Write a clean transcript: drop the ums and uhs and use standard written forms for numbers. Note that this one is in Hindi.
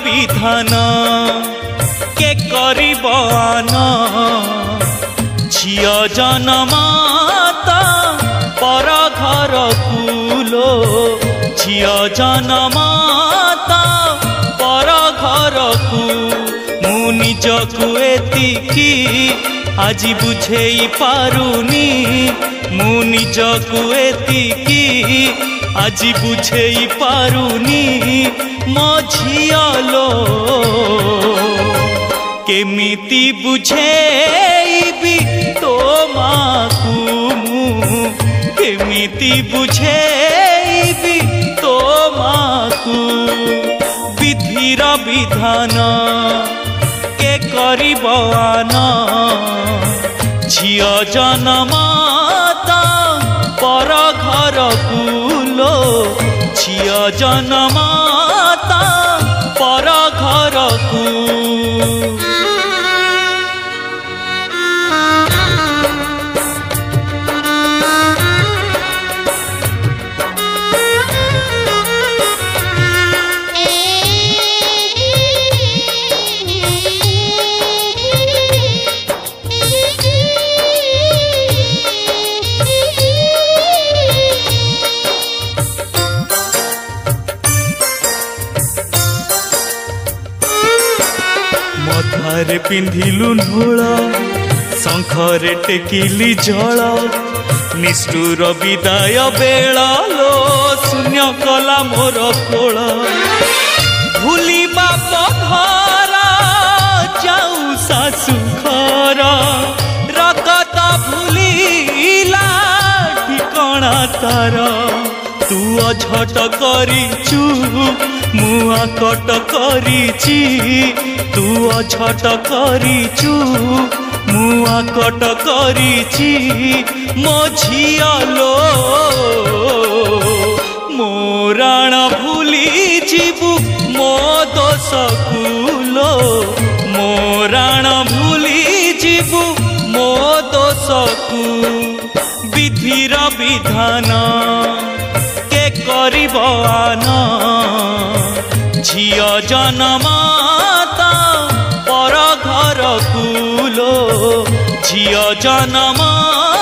विधान के करिब आन झियो जनमाता पर घर कुलो झियो जनमाता पर घर को मु निजकु एतिकी आज बुझेई पारुनी मु निजकु एतिकी आज बुझेई पारुनी मो झियो केमिति बुझेइबी तो माकू मु केमिति बुझेइबी तो माकू विधिर विधान के करिब आन झियो जनमाता पर घर कुलो झियो जनमाता पर घर को मथारे पिंधिलु नूल शंखरे टेकिली जल निष्ठुर विदाय बेला लो शून्य कला मोर कोल भूली बाप घर जाऊ सासु घर रकत भूलीला ठिकणा तार तू अझट करिचु मुआ कट करिची तू अझट करिचु मुआ कट करिची मो झियो मो राण भूली जीवु मो दोष कुलो मो राण भूली जीवु मो दोष कु विधिर विधान के करिब आन झियो जनमाता पर घर कुलो झियो जनमाता